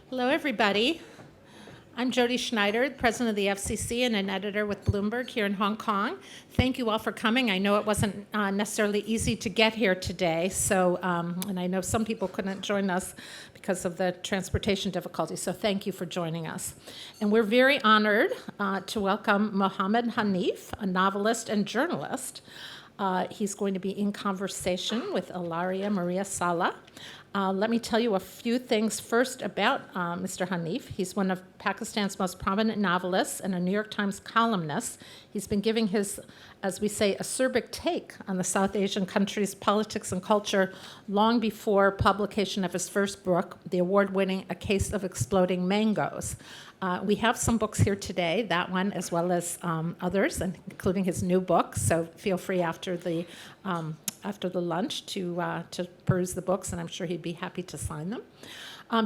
Hello, everybody. I'm Jody Schneider, president of the FCC and an editor with Bloomberg here in Hong Kong. Thank you all for coming. I know it wasn't necessarily easy to get here today, and I know some people couldn't join us because of the transportation difficulties, so thank you for joining us. And we're very honored to welcome Mohammed Hanif, a novelist and journalist. He's going to be in conversation with Ilaria Maria Sala. Let me tell you a few things first about Mr. Hanif. He's one of Pakistan's most prominent novelists and a New York Times columnist. He's been giving his, as we say, acerbic take on the South Asian country's politics and culture long before publication of his first book, the award-winning A Case of Exploding Mangoes. We have some books here today, that one as well as others, including his new book, so feel free after the lunch to peruse the books, and I'm sure he'd be happy to sign them.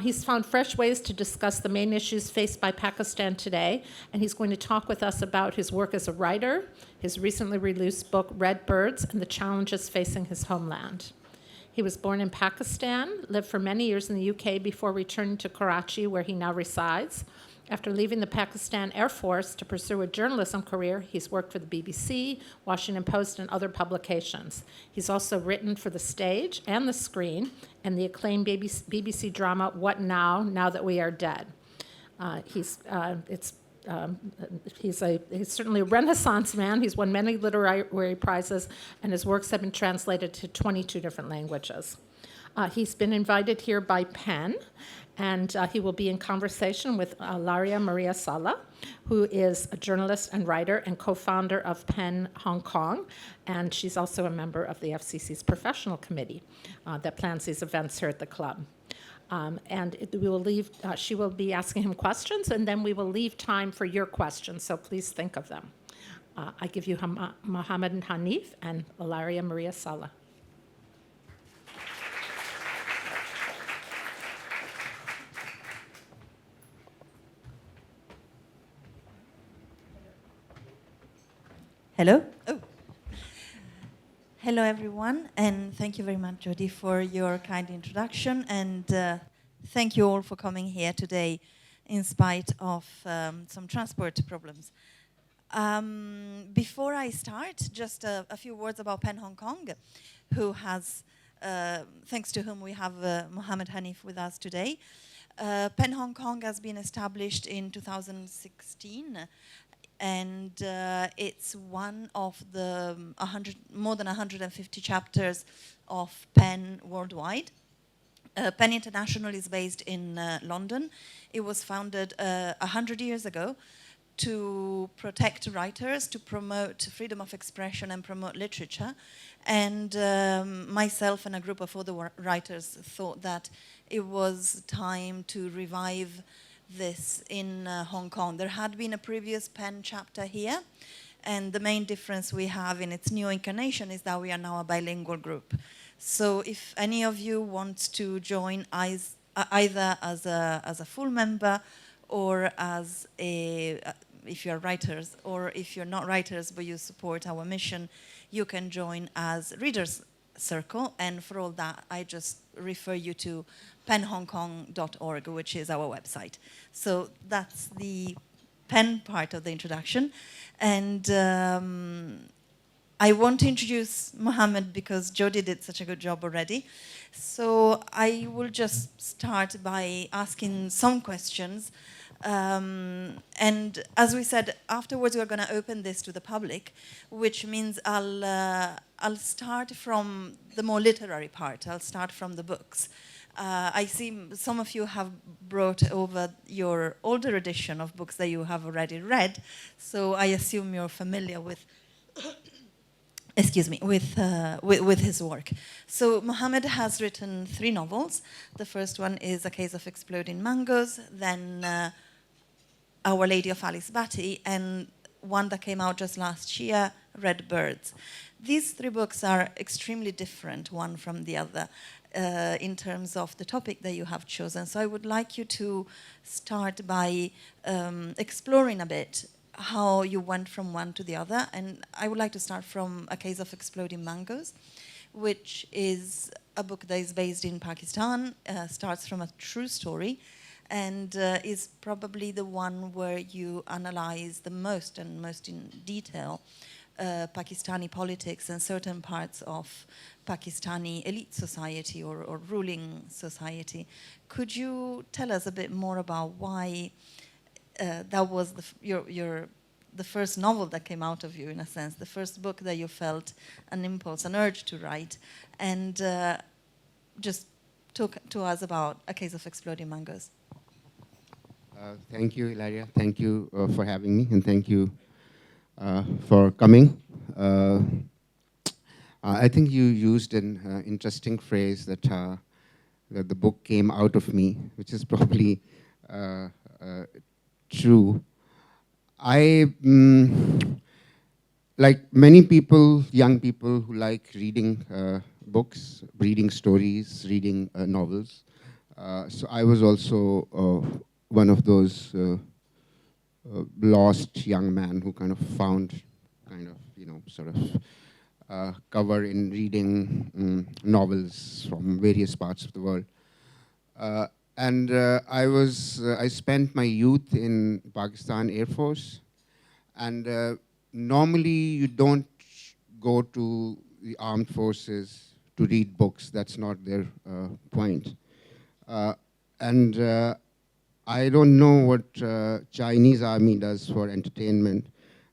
He's found fresh ways to discuss the main issues faced by Pakistan today, and he's going to talk with us about his work as a writer, his recently released book, Red Birds, and the challenges facing his homeland. He was born in Pakistan, lived for many years in the UK before returning to Karachi, where he now resides. After leaving the Pakistan Air Force to pursue a journalism career, he's worked for the BBC, Washington Post, and other publications. He's also written for the stage and the screen and the acclaimed BBC drama, What Now, Now That We Are Dead. He's certainly a Renaissance man. He's won many literary prizes, and his works have been translated to 22 different languages. He's been invited here by Penn, and he will be in conversation with Ilaria Maria Sala, who is a journalist and writer and co-founder of Penn Hong Kong, and she's also a member of the FCC's professional committee that plans these events here at the club. She will be asking him questions, and then we will leave time for your questions, so please think of them. I give you Mohammed Hanif and Ilaria Maria Sala. Hello? Oh. Hello, everyone, and thank you very much, Jody, for your kind introduction, and thank you all for coming here today in spite of some transport problems. Before I start, just a few words about Penn Hong Kong, thanks to whom we have Mohammed Hanif with us today. Penn Hong Kong has been established in 2016, and it's one of the more than 150 chapters of Penn worldwide. Penn International is based in London. It was founded 100 years ago to protect writers, to promote freedom of expression and promote literature. And myself and a group of other writers thought that it was time to revive this in Hong Kong. There had been a previous Penn chapter here, and the main difference we have in its new incarnation is that we are now a bilingual group. So if any of you want to join either as a full member or as if you're writers, or if you're not writers but you support our mission, you can join as Readers Circle, and for all that I just refer you to pennhongkong.org, which is our website. So that's the Penn part of the introduction. And I want to introduce Mohammed because Jody did such a good job already. So I will just start by asking some questions. And as we said, afterwards we're going to open this to the public, which means I'll start from the more literary part. I'll start from the books. I see some of you have brought over your older edition of books that you have already read, so I assume you're familiar with with his work. So Mohammed has written 3 novels. The first one is A Case of Exploding Mangoes, then Our Lady of Alice Batty, and one that came out just last year, Red Birds. These 3 books are extremely different, one from the other, in terms of the topic that you have chosen. So I would like you to start by exploring a bit how you went from one to the other. And I would like to start from A Case of Exploding Mangoes, which is a book that is based in Pakistan, starts from a true story, and is probably the one where you analyze the most and most in detail Pakistani politics and certain parts of Pakistani elite society or ruling society. Could you tell us a bit more about why that was the first novel that came out of you, in a sense, the first book that you felt an impulse, an urge to write, and just talk to us about A Case of Exploding Mangoes. Thank you, Ilaria. Thank you for having me, and thank you for coming. I think you used an interesting phrase that that the book came out of me, which is probably true. Like many people, young people who like reading books, reading stories, reading novels. So I was also one of those lost young man who kind of found sort of cover in reading novels from various parts of the world. I spent my youth in Pakistan Air Force, and normally you don't go to the armed forces to read books. That's not their point. I don't know what Chinese army does for entertainment,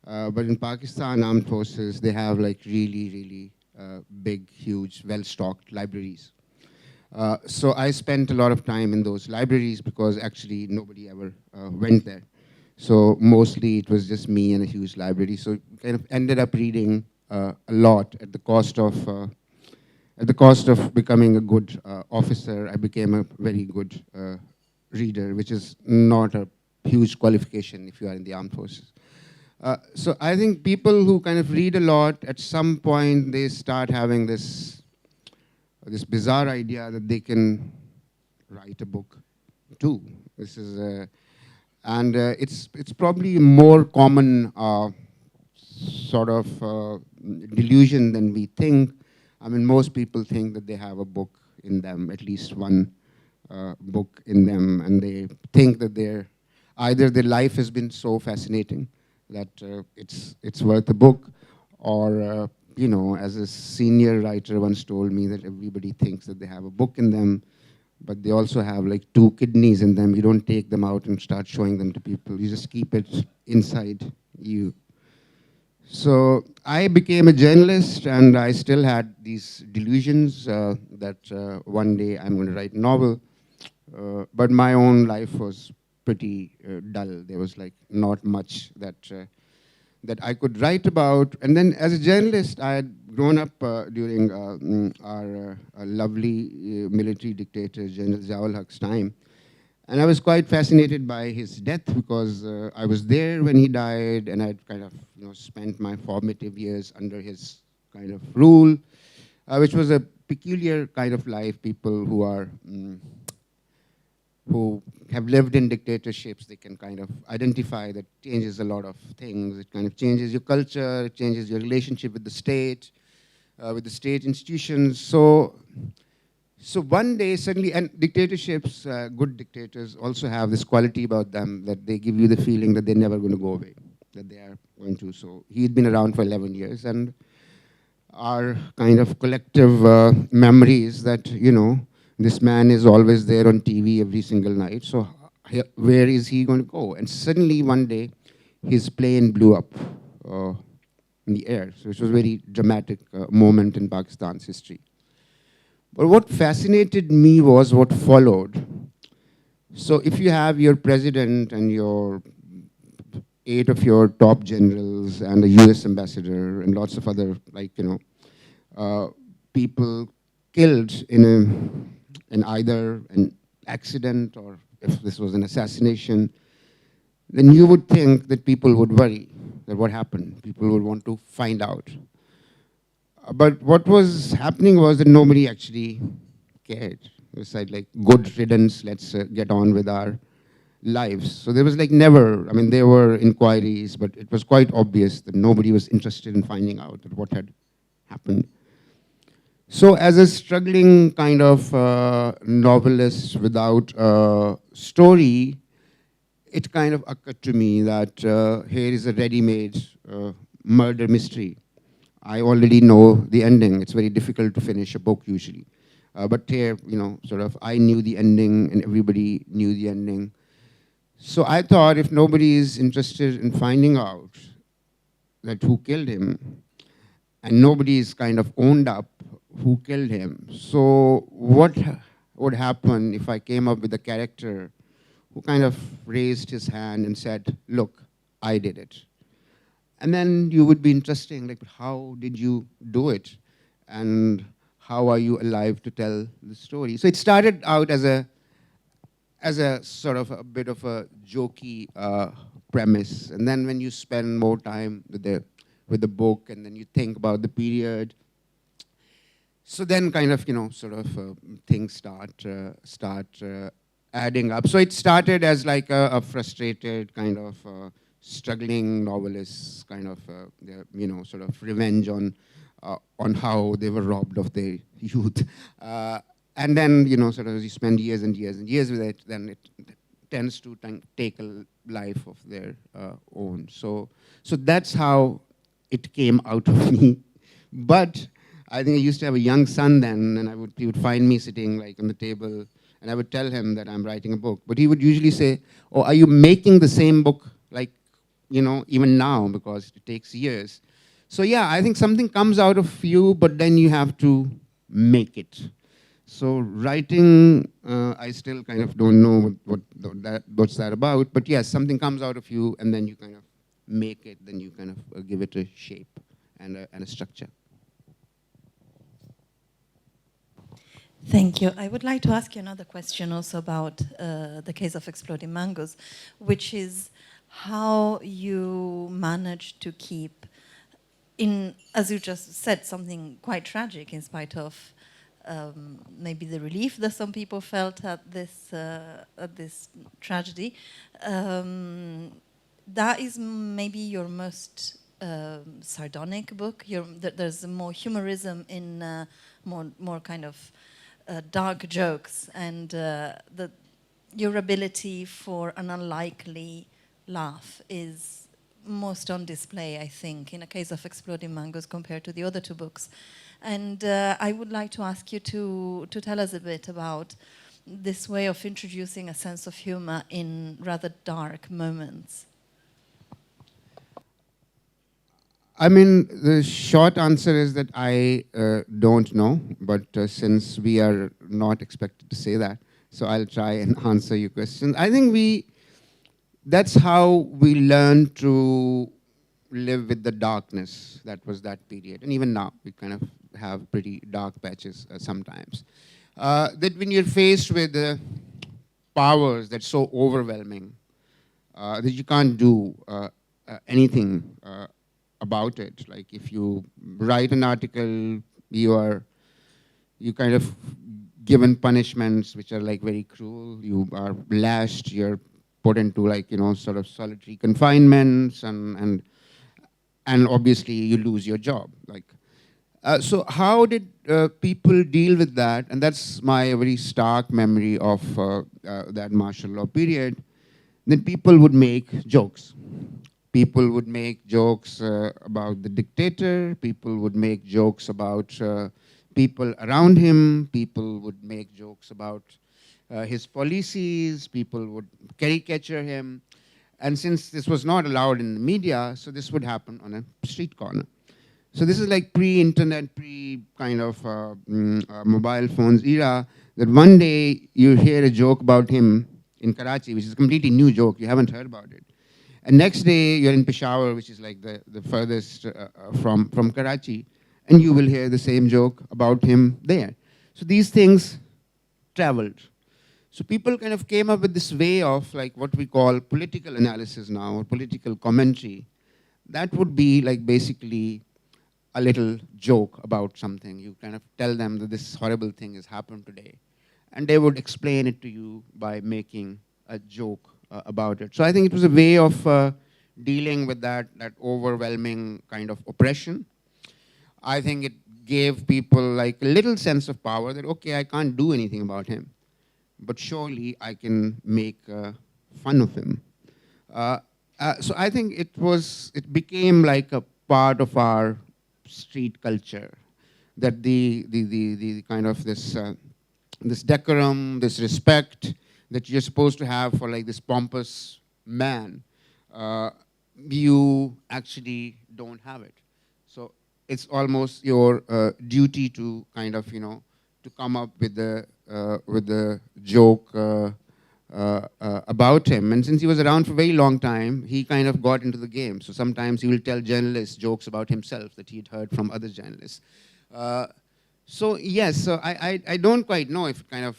but in Pakistan armed forces, they have like really big, huge, well-stocked libraries. So I spent a lot of time in those libraries because actually nobody ever went there. So mostly it was just me and a huge library. So kind of ended up reading a lot at the cost of becoming a good officer. I became a very good reader, which is not a huge qualification if you are in the armed forces. So I think people who kind of read a lot, at some point they start having this bizarre idea that they can write a book too. This is, it's probably a more common sort of delusion than we think. I mean, most people think that they have a book in them, at least one book in them, and they think that either their life has been so fascinating that it's worth a book, or as a senior writer once told me, that everybody thinks that they have a book in them, but they also have like 2 kidneys in them. You don't take them out and start showing them to people. You just keep it inside you. So I became a journalist, and I still had these delusions that one day I'm going to write a novel. But my own life was pretty dull. There was like not much that I could write about. And then as a journalist, I had grown up during our lovely military dictator, General Ziaul-Haq's time. And I was quite fascinated by his death because I was there when he died, and I'd kind of spent my formative years under his kind of rule, which was a peculiar kind of life. People who have lived in dictatorships, they can kind of identify that changes a lot of things. It kind of changes your culture, it changes your relationship with the state institutions. So one day suddenly, and dictatorships, good dictators also have this quality about them that they give you the feeling that they're never going to go away, that they are going to. So he'd been around for 11 years, and our kind of collective memory is that, this man is always there on TV every single night. So where is he going to go? And suddenly one day, his plane blew up in the air. So it was a very dramatic moment in Pakistan's history. But what fascinated me was what followed. So if you have your president and your 8 of your top generals and a US ambassador and lots of other, people killed in either an accident or if this was an assassination, then you would think that people would worry that what happened. People would want to find out. But what was happening was that nobody actually cared. It was like good riddance, let's get on with our lives. So there was never, there were inquiries, but it was quite obvious that nobody was interested in finding out what had happened. So as a struggling kind of novelist without a story, it kind of occurred to me that here is a ready-made murder mystery. I already know the ending. It's very difficult to finish a book usually. But here, sort of, I knew the ending and everybody knew the ending. So I thought if nobody is interested in finding out that who killed him, and nobody is kind of owned up who killed him, so what would happen if I came up with a character who kind of raised his hand and said, look, I did it. And then you would be interesting, like, how did you do it? And how are you alive to tell the story? So it started out as a sort of a bit of a jokey premise. And then when you spend more time with the book, and then you think about the period, so then kind of, sort of things start adding up. So it started as like a frustrated kind of struggling novelist, kind of, sort of revenge on how they were robbed of their youth. And then, sort of as you spend years and years and years with it, then it tends to take a life of their own. So that's how it came out of me. But I think I used to have a young son then, and he would find me sitting like on the table, and I would tell him that I'm writing a book. But he would usually say, oh, are you making the same book, like, even now, because it takes years. So yeah, I think something comes out of you, but then you have to make it. So writing, I still kind of don't know what's that about, but yes, something comes out of you, and then you kind of make it, then you kind of give it a shape and a structure. Thank you. I would like to ask you another question also about the case of exploding mangoes, which is how you managed to keep, as you just said, something quite tragic in spite of maybe the relief that some people felt at this tragedy. That is maybe your most sardonic book. There's more humorism in more kind of dark jokes, and your ability for an unlikely laugh is most on display, I think, in a case of Exploding Mangoes compared to the other two books. And I would like to ask you to tell us a bit about this way of introducing a sense of humor in rather dark moments. I mean, the short answer is that I don't know, but since we are not expected to say that, so I'll try and answer your question. I think that's how we learn to live with the darkness that was that period. And even now, we kind of have pretty dark patches sometimes. That when you're faced with powers that's so overwhelming that you can't do anything about it. Like if you write an article, you kind of given punishments which are like very cruel. You are lashed, you're put into like, sort of solitary confinements, and obviously you lose your job. Like, so how did people deal with that? And that's my very stark memory of that martial law period. Then people would make jokes. People would make jokes about the dictator. People would make jokes about people around him. People would make jokes about his policies. People would caricature him. And since this was not allowed in the media, so this would happen on a street corner. So this is like pre-internet, pre-kind of mobile phones era, that one day you hear a joke about him in Karachi, which is a completely new joke. You haven't heard about it. And next day, you're in Peshawar, which is like the furthest from Karachi, and you will hear the same joke about him there. So these things traveled. So people kind of came up with this way of like what we call political analysis now, or political commentary. That would be like basically a little joke about something. You kind of tell them that this horrible thing has happened today. And they would explain it to you by making a joke about it. So I think it was a way of dealing with that overwhelming kind of oppression. I think it gave people like a little sense of power that, okay, I can't do anything about him, but surely I can make fun of him. So I think it became like a part of our street culture, that the kind of this decorum, this respect that you're supposed to have for like this pompous man, you actually don't have it. So it's almost your duty to kind of, to come up with the joke about him. And since he was around for a very long time, he kind of got into the game. So sometimes he will tell journalists jokes about himself that he'd heard from other journalists. So yes, so I don't quite know if it kind of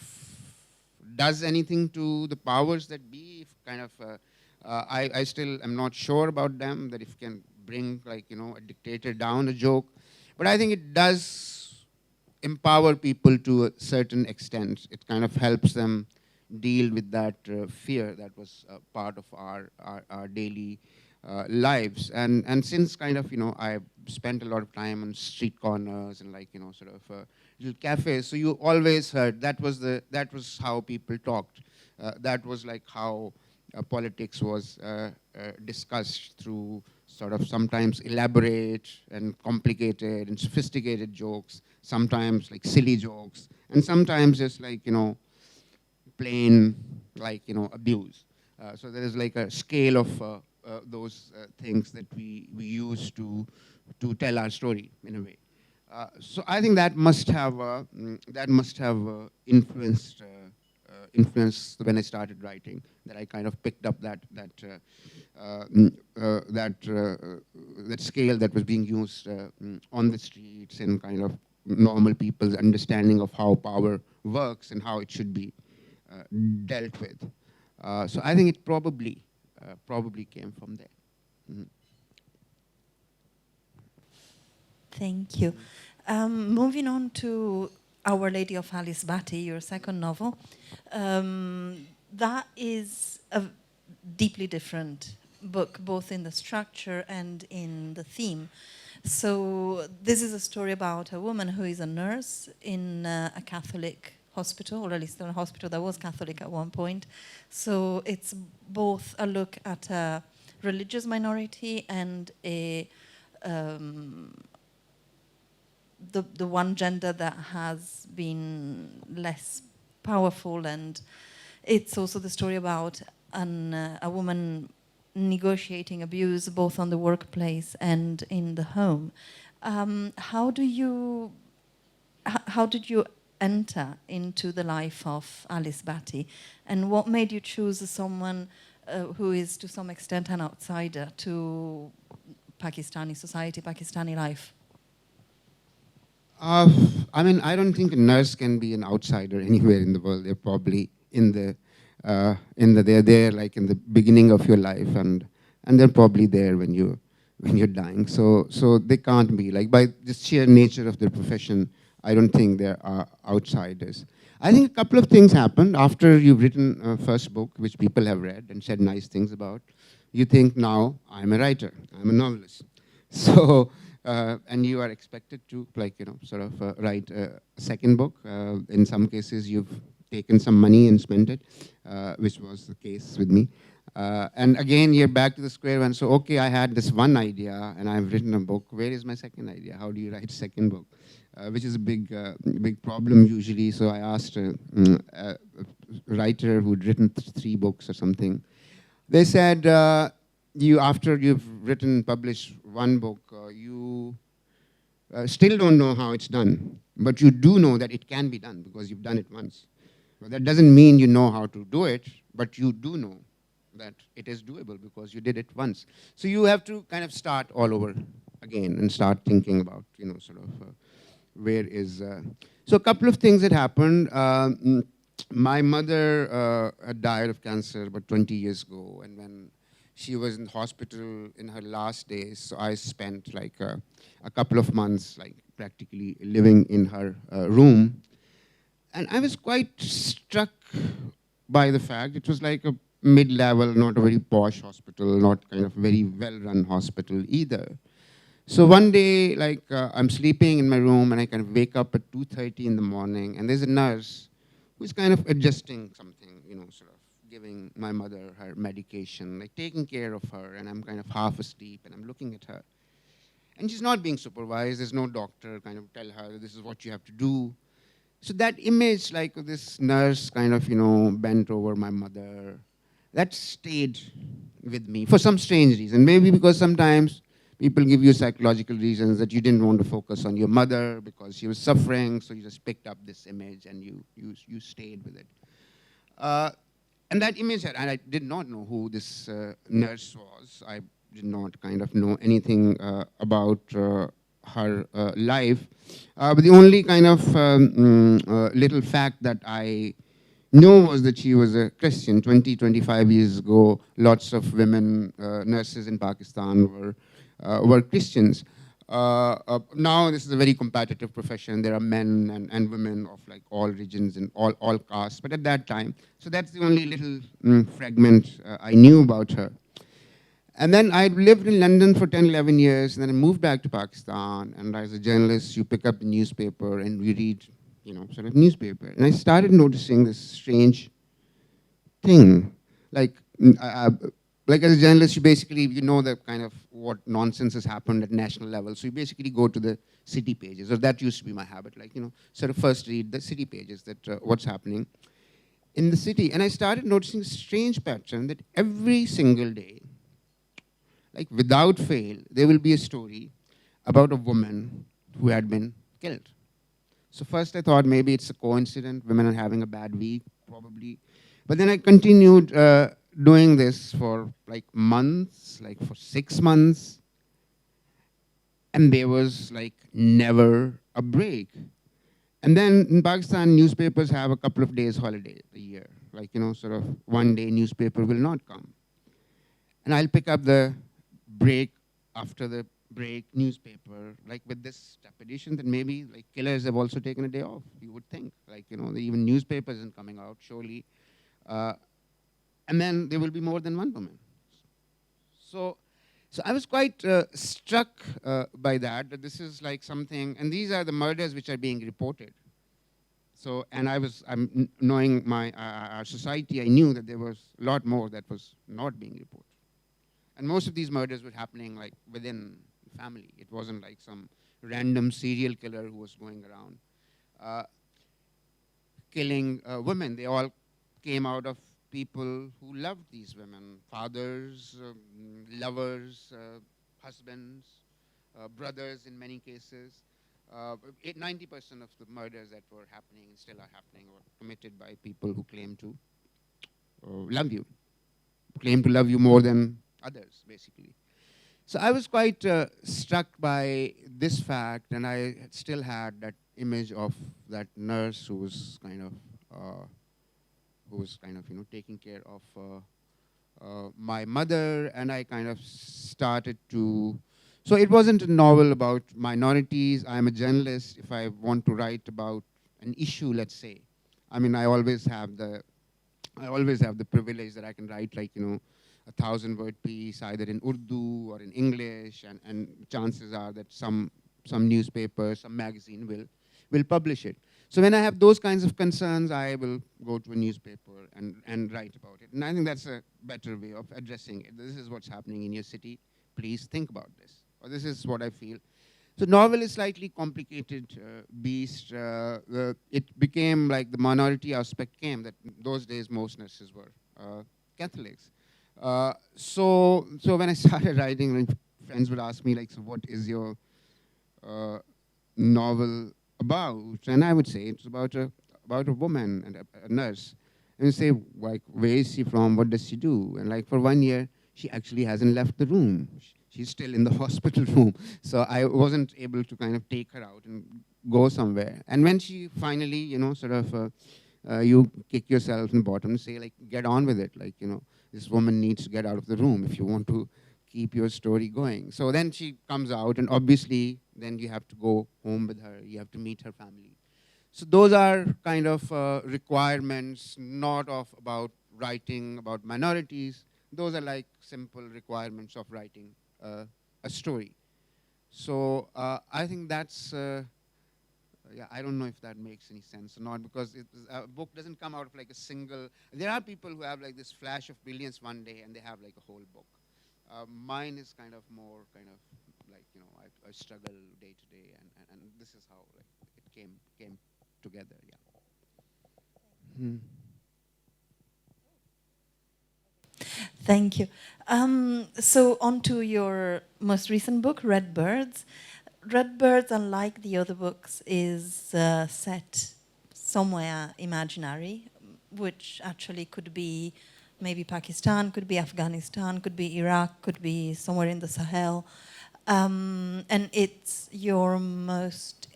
does anything to the powers that be. If kind of, I still am not sure about them, that if it can bring like, a dictator down a joke. But I think it does empower people to a certain extent. It kind of helps them deal with that fear that was part of our daily lives. And since kind of, I've spent a lot of time on street corners and like, sort of little cafes, so you always heard that was how people talked. That was like how politics was discussed, through sort of sometimes elaborate and complicated and sophisticated jokes, sometimes like silly jokes, and sometimes just like, plain like, abuse. So there is like a scale of those things that we use to tell our story in a way. So I think that must have influenced when I started writing. That I kind of picked up that scale that was being used on the streets, and kind of normal people's understanding of how power works and how it should be dealt with. So I think it probably came from there. Mm-hmm. Thank you. Moving on to Our Lady of Alice Batty, your second novel. That is a deeply different book, both in the structure and in the theme. So this is a story about a woman who is a nurse in a Catholic hospital, or at least in a hospital that was Catholic at one point. So it's both a look at a religious minority and a the one gender that has been less powerful, and it's also the story about a woman negotiating abuse both on the workplace and in the home. How did you enter into the life of Alice Batty, and what made you choose someone who is to some extent an outsider to Pakistani society, Pakistani life? I mean, I don't think a nurse can be an outsider anywhere in the world. They're probably they're there like in the beginning of your life, and they're probably there when you're dying. So they can't be, like, by the sheer nature of their profession. I don't think there are outsiders. I think a couple of things happened after you've written a first book, which people have read and said nice things about. You think, now I'm a writer, I'm a novelist. So. And you are expected to, like, sort of write a second book. In some cases, you've taken some money and spent it, which was the case with me. And again, you're back to the square one. So, okay, I had this one idea, and I've written a book. Where is my second idea? How do you write a second book? Which is a big problem usually. So I asked a writer who'd written 3 books or something. They said, after you've published one book, you still don't know how it's done, but you do know that it can be done because you've done it once. Well, that doesn't mean you know how to do it, but you do know that it is doable because you did it once. So you have to kind of start all over again and start thinking about, sort of where is... So a couple of things that happened. My mother had died of cancer about 20 years ago, and when she was in the hospital in her last days, so I spent like a couple of months like practically living in her room. And I was quite struck by the fact it was like a mid-level, not a very posh hospital, not kind of very well-run hospital either. So one day, like I'm sleeping in my room and I kind of wake up at 2:30 in the morning, and there's a nurse who's kind of adjusting something, sort of giving my mother her medication, like taking care of her, and I'm kind of half asleep and I'm looking at her. And she's not being supervised. There's no doctor kind of tell her this is what you have to do. So that image, like this nurse kind of, bent over my mother, that stayed with me for some strange reason. Maybe because sometimes people give you psychological reasons that you didn't want to focus on your mother because she was suffering, so you just picked up this image and you stayed with it. Uh, and that image, and I did not know who this nurse was. I did not kind of know anything about her life. But the only kind of little fact that I knew was that she was a Christian. 25 years ago, lots of women nurses in Pakistan were Christians. Now this is a very competitive profession. There are men and women of like all regions and all castes. But at that time, so that's the only little fragment I knew about her. And then I lived in London for 10, 11 years, and then I moved back to Pakistan. And as a journalist, you pick up the newspaper and we read, sort of newspaper. And I started noticing this strange thing. Like, like as a journalist, you basically, the kind of what nonsense has happened at national level. So you basically go to the city pages, or that used to be my habit, like, sort of first read the city pages, that what's happening in the city. And I started noticing a strange pattern that every single day, like without fail, there will be a story about a woman who had been killed. So first I thought maybe it's a coincidence, women are having a bad week, probably. But then I continued doing this for like months, like for 6 months, and there was like never a break. And then in Pakistan, newspapers have a couple of days holiday a year. Like, sort of one day newspaper will not come. And I'll pick up the break after the break newspaper, like with this trepidation that maybe like killers have also taken a day off, you would think. Like, even newspaper isn't coming out, surely. And then there will be more than one woman. So I was quite struck by that this is like something, and these are the murders which are being reported. So, and I'm knowing our society, I knew that there was a lot more that was not being reported. And most of these murders were happening like within the family. It wasn't like some random serial killer who was going around killing women. They all came out of people who loved these women, fathers, lovers, husbands, brothers in many cases. 90% of the murders that were happening and still are happening were committed by people who claim to love you, claim to love you more than others, basically. So I was quite struck by this fact, and I still had that image of that nurse who was kind of taking care of my mother, and I kind of started to. So it wasn't a novel about minorities. I'm a journalist. If I want to write about an issue, let's say, I mean, I always have the privilege that I can write like, 1,000-word piece either in Urdu or in English, and chances are that some newspaper, some magazine will publish it. So when I have those kinds of concerns, I will go to a newspaper and write about it. And I think that's a better way of addressing it. This is what's happening in your city. Please think about this. Or this is what I feel. So novel is slightly complicated beast. It became like the minority aspect came, that in those days most nurses were Catholics. So when I started writing, like, friends would ask me, like, so what is your novel about? And I would say it's about a woman and a nurse. And you say, like, where is she from? What does she do? And like for 1 year, she actually hasn't left the room. She's still in the hospital room. So I wasn't able to kind of take her out and go somewhere. And when she finally, sort of, you kick yourself in the bottom and say, like, get on with it. Like, this woman needs to get out of the room if you want to keep your story going. So then she comes out, and obviously then you have to go home with her. You have to meet her family. So those are kind of requirements, not about writing about minorities. Those are like simple requirements of writing a story. So I think that's, yeah, I don't know if that makes any sense or not, because a book doesn't come out of like a single, there are people who have like this flash of brilliance one day and they have like a whole book. Mine is kind of more kind of like, you know, I struggle day to day, and this is how like it came together, yeah. Hmm. Thank you. So on to your most recent book, Red Birds. Red Birds, unlike the other books, is set somewhere imaginary, which actually could be maybe Pakistan, could be Afghanistan, could be Iraq, could be somewhere in the Sahel. And it's your most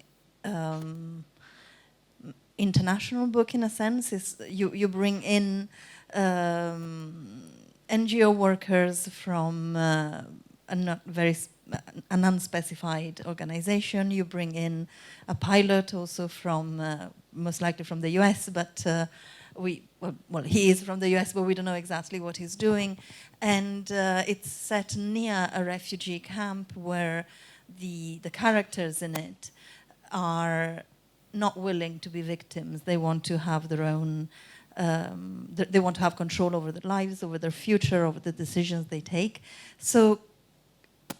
international book in a sense. Is you bring in NGO workers from a not very an unspecified organization. You bring in a pilot also from most likely from the US, but well, he is from the US, but we don't know exactly what he's doing. And it's set near a refugee camp where the characters in it are not willing to be victims. They want to have their own, they want to have control over their lives, over their future, over the decisions they take. So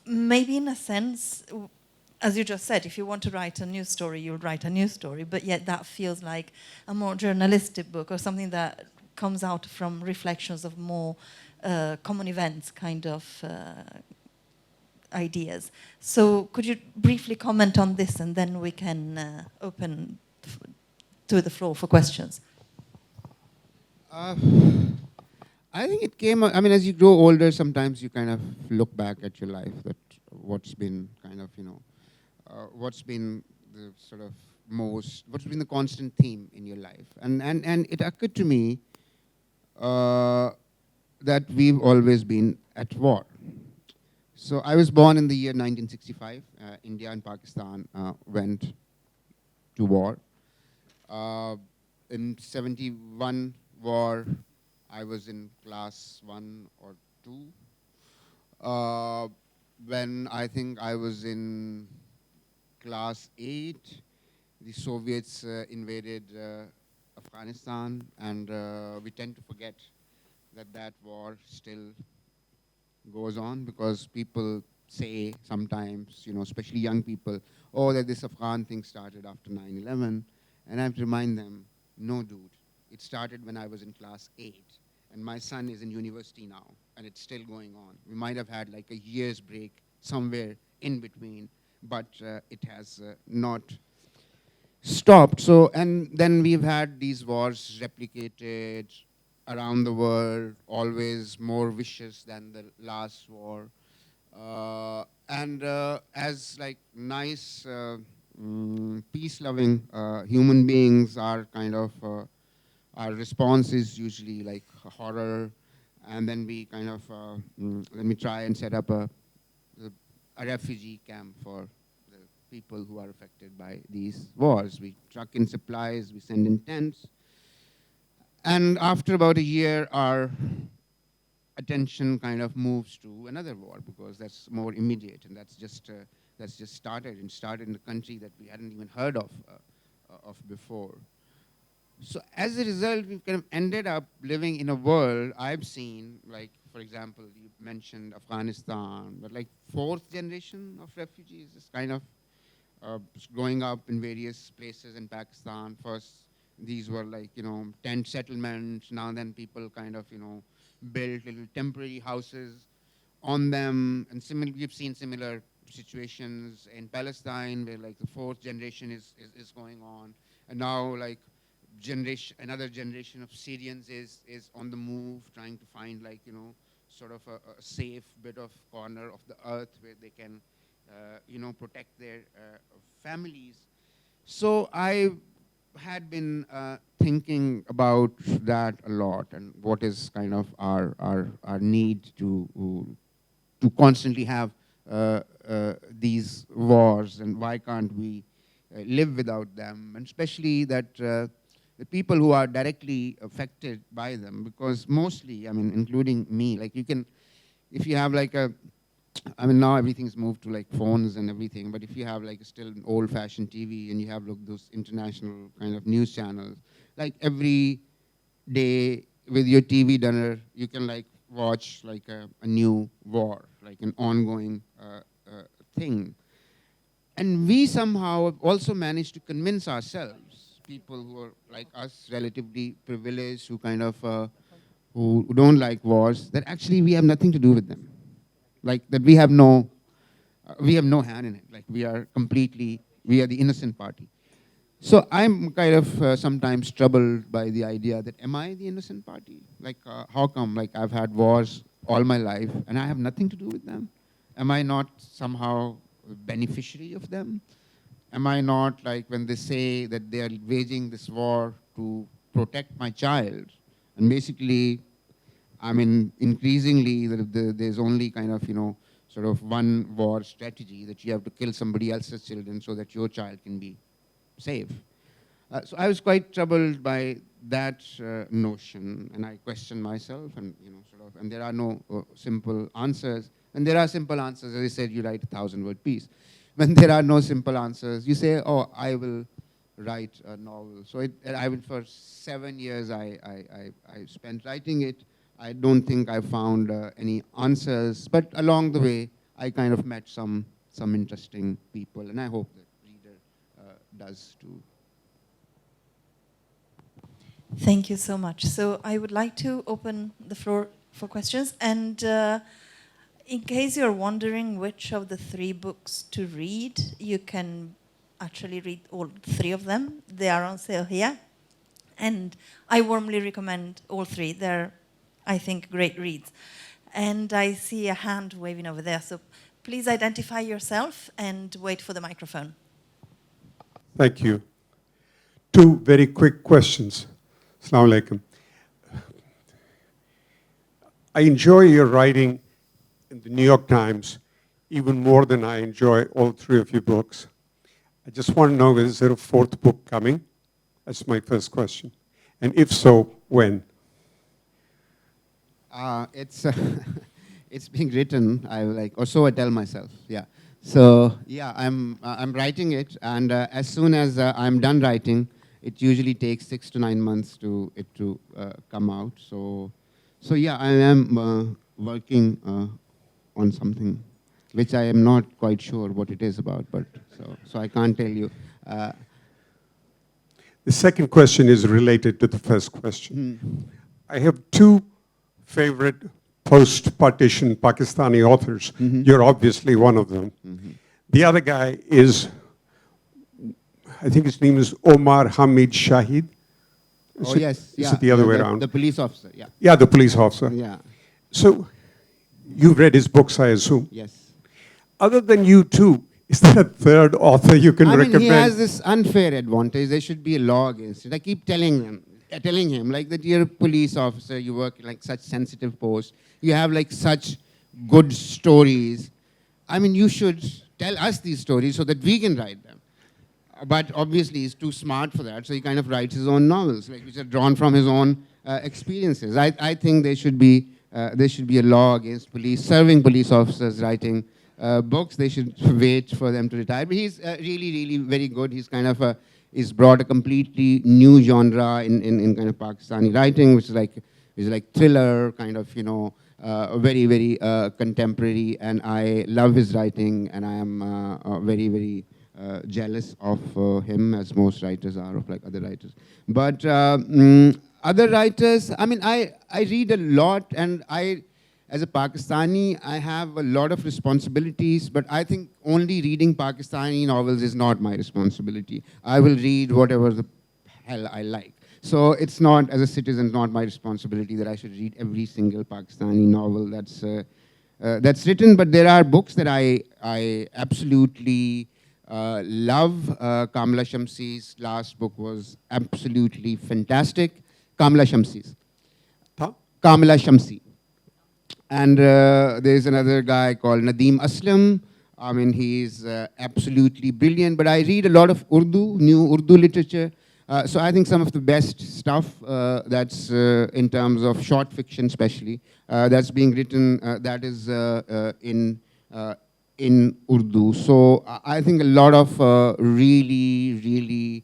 maybe in a sense, as you just said, if you want to write a news story, you'll write a news story, but yet that feels like a more journalistic book or something that comes out from reflections of more common events kind of ideas. So could you briefly comment on this, and then we can open to the floor for questions? I think it came, I mean, as you grow older, sometimes you kind of look back at your life, that what's been kind of, you know, what's been the sort of what's been the constant theme in your life. And it occurred to me that we've always been at war. So I was born in the year 1965. India and Pakistan went to war. In 71 war, I was in class 1 or 2. When I think I was in class 8, the Soviets invaded Afghanistan, and we tend to forget that that war still goes on, because people say sometimes, you know, especially young people, oh, that this Afghan thing started after 9/11. And I have to remind them, no, dude, it started when I was in class 8. And my son is in university now, and it's still going on. We might have had like a year's break somewhere in between, but it has not stopped. So, and then we've had these wars replicated around the world, always more vicious than the last war. And as like nice, peace-loving human beings, are kind of, our response is usually like horror, and then we kind of, let me try and set up a refugee camp for the people who are affected by these wars. We truck in supplies, we send in tents, and after about a year, our attention kind of moves to another war, because that's more immediate, and that's just started in a country that we hadn't even heard of before. So as a result, we've kind of ended up living in a world I've seen, like, for example, you mentioned Afghanistan, but like 4th generation of refugees is kind of growing up in various places in Pakistan. First, these were like, you know, tent settlements. Now then people kind of, you know, built little temporary houses on them. And we've seen similar situations in Palestine, where like the 4th generation is going on. And now like another generation of Syrians is on the move, trying to find like, you know, sort of a safe bit of corner of the earth where they can, you know, protect their families. So I had been thinking about that a lot, and what is kind of our need to constantly have these wars, and why can't we live without them, and especially that the people who are directly affected by them, because mostly, I mean, including me, like you can, if you have like a I mean, now everything's moved to like phones and everything, but if you have like still an old-fashioned TV and you have like those international kind of news channels, like every day with your TV dinner, you can like watch like a new war, like an ongoing thing. And we somehow have also managed to convince ourselves, people who are like us, relatively privileged, who kind of who don't like wars, that actually we have nothing to do with them. Like that we have no hand in it. Like we are the innocent party. So I'm kind of sometimes troubled by the idea that am I the innocent party? Like how come like I've had wars all my life and I have nothing to do with them? Am I not somehow a beneficiary of them? Am I not like when they say that they are waging this war to protect my child and basically I mean, increasingly, there's only kind of, sort of one war strategy that you have to kill somebody else's children so that your child can be safe. So I was quite troubled by that notion, and I questioned myself, and and there are no simple answers. When there are simple answers, as I said, you write a 1,000-word piece. When there are no simple answers, you say, "Oh, I will write a novel." So for 7 years, I spent writing it. I don't think I found any answers, but along the way, I kind of met some interesting people, and I hope the reader does too. Thank you so much. So I would like to open the floor for questions, and in case you're wondering which of the 3 books to read, you can actually read all 3 of them. They are on sale here, and I warmly recommend all 3. They're, I think, great reads. And I see a hand waving over there. So please identify yourself and wait for the microphone. Thank you. 2 very quick questions. Assalamu alaikum. I enjoy your writing in the New York Times even more than I enjoy all 3 of your books. I just want to know, is there a 4th book coming? That's my first question. And if so, when? It's it's being written. Or so I tell myself. Yeah. So yeah, I'm writing it, and as soon as I'm done writing, it usually takes 6 to 9 months to come out. So yeah, I am working on something, which I am not quite sure what it is about, but so I can't tell you. The second question is related to the first question. I have 2 favorite post-partition Pakistani authors. You're obviously one of them. The other guy is, I think his name is Omar Hamid Shahid. Yes. Is it the other way around? The police officer, yeah. Yeah, the police officer. Yeah. So you've read his books, I assume. Yes. Other than you 2, is there a 3rd author you can recommend? He has this unfair advantage. There should be a law against it. I keep telling him, like that you're a police officer, you work in like such sensitive posts, you have like such good stories. I mean, you should tell us these stories so that we can write them. But obviously, he's too smart for that, so he kind of writes his own novels, like which are drawn from his own experiences. I think there should be a law against serving police officers writing books. They should wait for them to retire. But he's really, really very good. He's kind of he's brought a completely new genre in kind of Pakistani writing, which is like thriller, kind of very, very contemporary. And I love his writing, and I am very, very jealous of him, as most writers are of like other writers. But other writers, I mean, I read a lot, and as a Pakistani, I have a lot of responsibilities, but I think only reading Pakistani novels is not my responsibility. I will read whatever the hell I like. So it's not, as a citizen, not my responsibility that I should read every single Pakistani novel that's written, but there are books that I absolutely love. Kamala Shamsi's last book was absolutely fantastic. Kamala Shamsi's. Kamala Shamsi. And there's another guy called Nadeem Aslam. I mean, he's absolutely brilliant. But I read a lot of new Urdu literature. So I think some of the best stuff that's in terms of short fiction especially, that's being written, that is in in Urdu. So I think a lot of really, really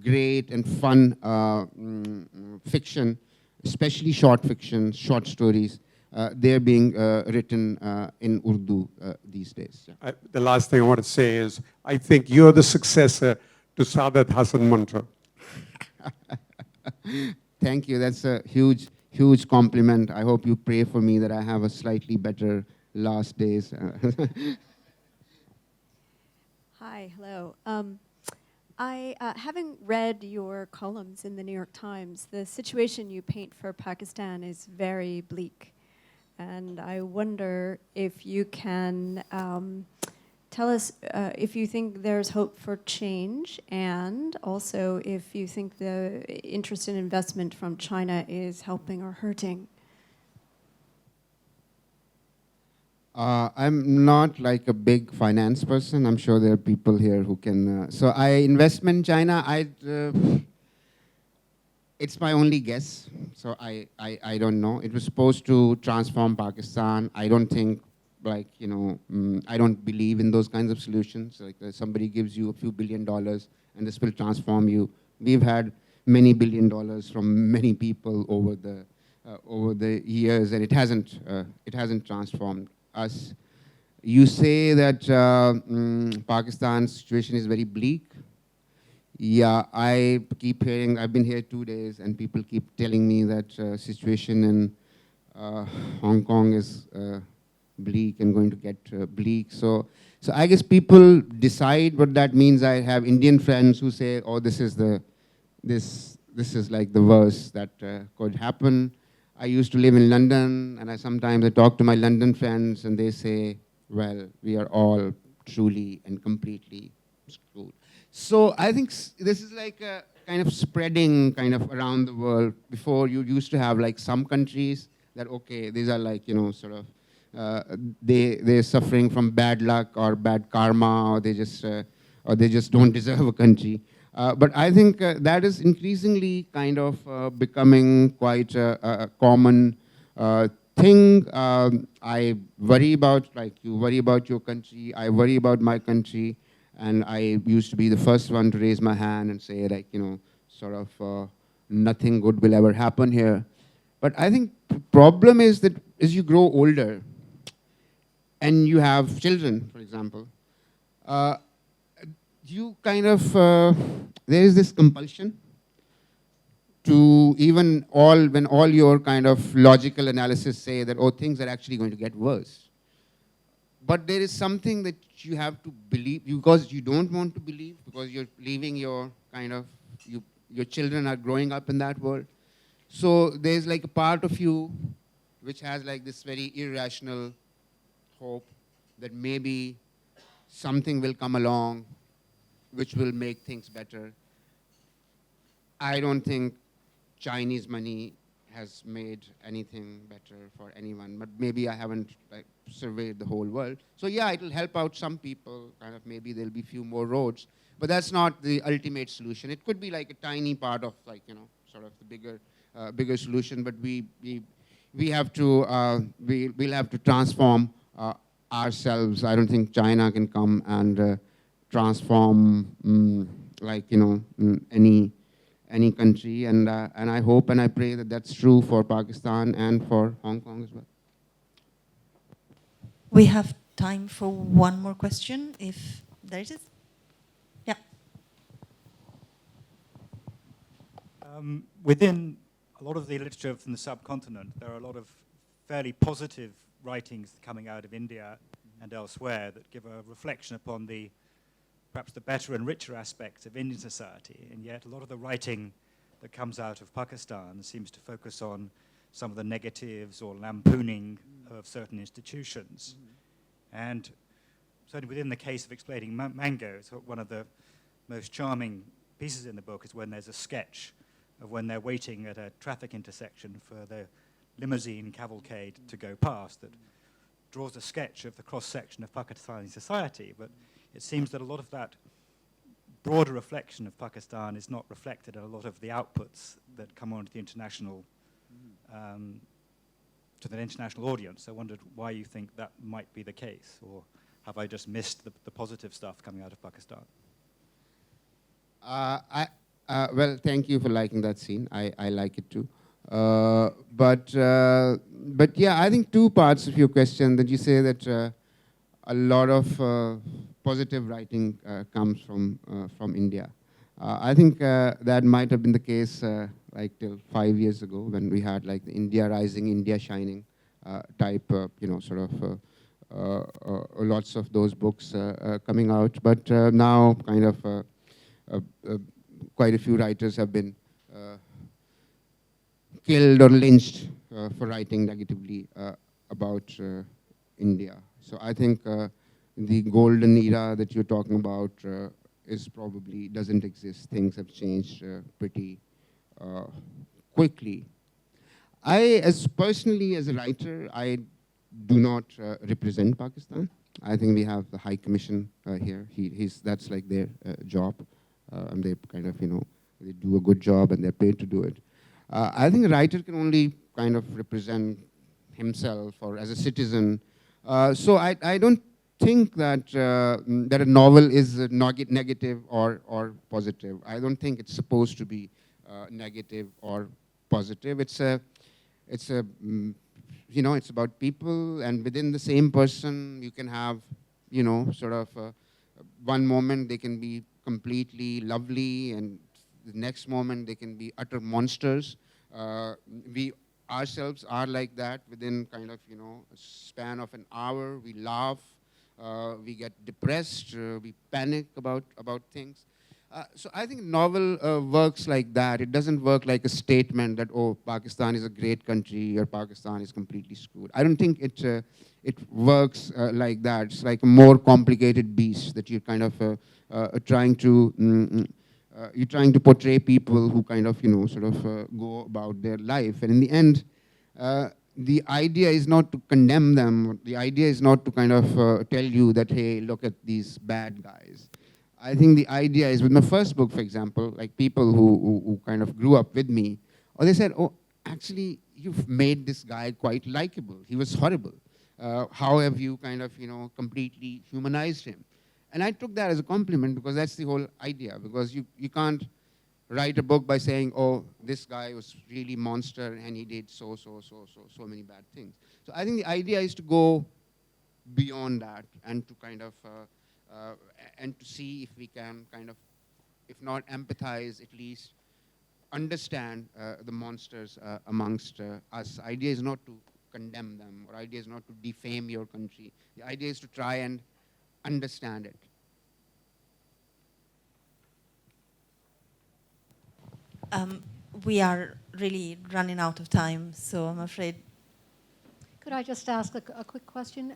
great and fun fiction, especially short fiction, short stories, they're being written in Urdu these days. Yeah. The last thing I want to say is, I think you're the successor to Saadat Hasan Munter. Thank you. That's a huge, huge compliment. I hope you pray for me that I have a slightly better last days. Hi, hello. Having read your columns in the New York Times, the situation you paint for Pakistan is very bleak. And I wonder if you can tell us if you think there's hope for change, and also if you think the interest in investment from China is helping or hurting. I'm not like a big finance person. I'm sure there are people here who can. So investment in China, it's my only guess. So I don't know. It was supposed to transform Pakistan. I don't think, like, I don't believe in those kinds of solutions. Like somebody gives you a few $1 billion and this will transform you. We've had many $1 billion from many people over the years, and it hasn't transformed us. You say that Pakistan's situation is very bleak. Yeah, I keep hearing, I've been here 2 days, and people keep telling me that situation in Hong Kong is bleak and going to get bleak. So I guess people decide what that means. I have Indian friends who say, oh, this is like the worst that could happen. I used to live in London, and sometimes I talk to my London friends, and they say, well, we are all truly and completely screwed. So I think this is like a kind of spreading kind of around the world. Before, you used to have like some countries that, okay, these are like, sort of, they're suffering from bad luck or bad karma, or they just don't deserve a country. But I think that is increasingly kind of becoming quite a common thing. I worry about, like, you worry about your country, I worry about my country, and I used to be the first one to raise my hand and say, like, sort of nothing good will ever happen here. But I think the problem is that as you grow older and you have children, for example, you kind of, there is this compulsion to when all your kind of logical analysis say that, oh, things are actually going to get worse. But there is something that you have to believe, because you don't want to believe, because you're leaving your kind of, your children are growing up in that world. So there's like a part of you which has like this very irrational hope that maybe something will come along which will make things better. I don't think Chinese money has made anything better for anyone, but maybe I haven't like surveyed the whole world. So yeah, it'll help out some people, kind of, maybe there'll be a few more roads, but that's not the ultimate solution. It could be like a tiny part of, like, sort of the bigger solution, but we'll have to transform ourselves. I don't think China can come and transform like, any country, and I hope and I pray that that's true for Pakistan and for Hong Kong as well. We have time for one more question, if there it is. Yeah. Within a lot of the literature from the subcontinent, there are a lot of fairly positive writings coming out of India and elsewhere that give a reflection upon perhaps the better and richer aspects of Indian society, and yet a lot of the writing that comes out of Pakistan seems to focus on some of the negatives or lampooning of certain institutions. And certainly within the case of explaining mango, it's one of the most charming pieces in the book is when there's a sketch of when they're waiting at a traffic intersection for the limousine cavalcade to go past, that draws a sketch of the cross-section of Pakistani society, but it seems that a lot of that broader reflection of Pakistan is not reflected in a lot of the outputs that come onto the international to the international audience. I wondered why you think that might be the case, or have I just missed the positive stuff coming out of Pakistan? Well, thank you for liking that scene. I like it too. But yeah, I think two parts of your question that you say that a lot of positive writing comes from India. I think that might have been the case like till 5 years ago when we had like the India Rising, India Shining type, sort of lots of those books coming out. But now kind of quite a few writers have been killed or lynched for writing negatively about India. So I think the golden era that you're talking about is probably doesn't exist. Things have changed pretty quickly. Personally, as a writer, I do not represent Pakistan. I think we have the High Commission here. That's like their job. And they kind of, they do a good job and they're paid to do it. I think a writer can only kind of represent himself or as a citizen. So I don't think that that a novel is negative or positive. I don't think it's supposed to be negative or positive. It's about people, and within the same person, you can have, sort of one moment they can be completely lovely, and the next moment they can be utter monsters. We ourselves are like that within kind of, a span of an hour. We laugh, we get depressed, we panic about things. So I think novel works like that. It doesn't work like a statement that, oh, Pakistan is a great country or Pakistan is completely screwed. I don't think it works like that. It's like a more complicated beast that you're kind of trying to portray people who kind of, sort of go about their life. And in the end, the idea is not to condemn them. The idea is not to kind of tell you that, hey, look at these bad guys. I think the idea is, with my first book, for example, like people who kind of grew up with me, or they said, oh, actually, you've made this guy quite likable. He was horrible. How have you kind of, completely humanized him? And I took that as a compliment, because that's the whole idea. Because you can't write a book by saying, oh, this guy was really monster and he did so many bad things. So I think the idea is to go beyond that and to kind of and to see if we can kind of, if not empathize, at least understand the monsters amongst us. The idea is not to condemn them, or idea is not to defame your country. The idea is to try and understand it. We are really running out of time, so I'm afraid. Could I just ask a quick question?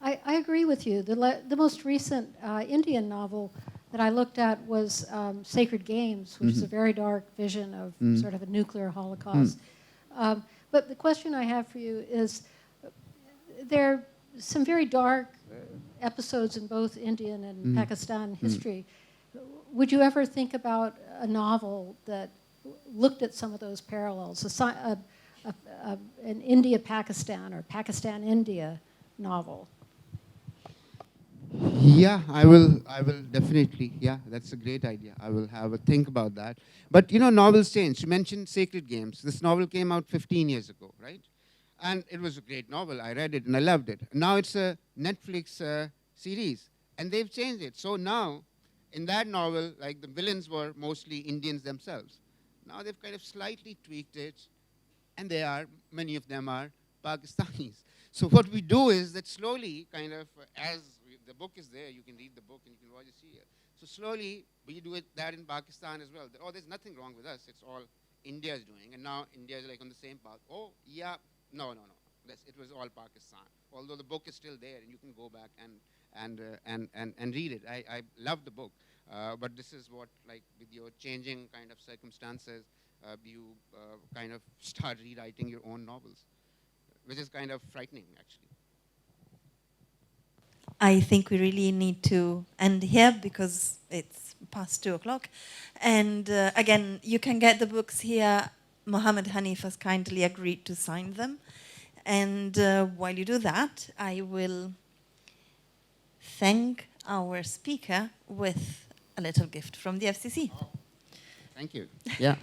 I agree with you. The most recent Indian novel that I looked at was Sacred Games, which is a very dark vision of sort of a nuclear holocaust. But the question I have for you is, there are some very dark episodes in both Indian and Pakistan history. Would you ever think about a novel that looked at some of those parallels, an India-Pakistan or Pakistan-India novel? Yeah, I will definitely. Yeah, that's a great idea. I will have a think about that. But, novels change. You mentioned Sacred Games. This novel came out 15 years ago, right? And it was a great novel. I read it and I loved it. Now it's a Netflix series, and they've changed it. So now, in that novel, like, the villains were mostly Indians themselves. Now they've kind of slightly tweaked it, and many of them are Pakistanis. So what we do is that slowly, kind of, the book is there, you can read the book and you can watch it here. So slowly, we do that in Pakistan as well. Oh, there's nothing wrong with us. It's all India's doing. And now India is like on the same path. Oh, yeah, no. It was all Pakistan. Although the book is still there, and you can go back and read it. I love the book. But this is what, like, with your changing kind of circumstances, you kind of start rewriting your own novels, which is kind of frightening, actually. I think we really need to end here because it's past 2 o'clock. And again, you can get the books here. Mohammed Hanif has kindly agreed to sign them. And while you do that, I will thank our speaker with a little gift from the FCC. Thank you. Yeah.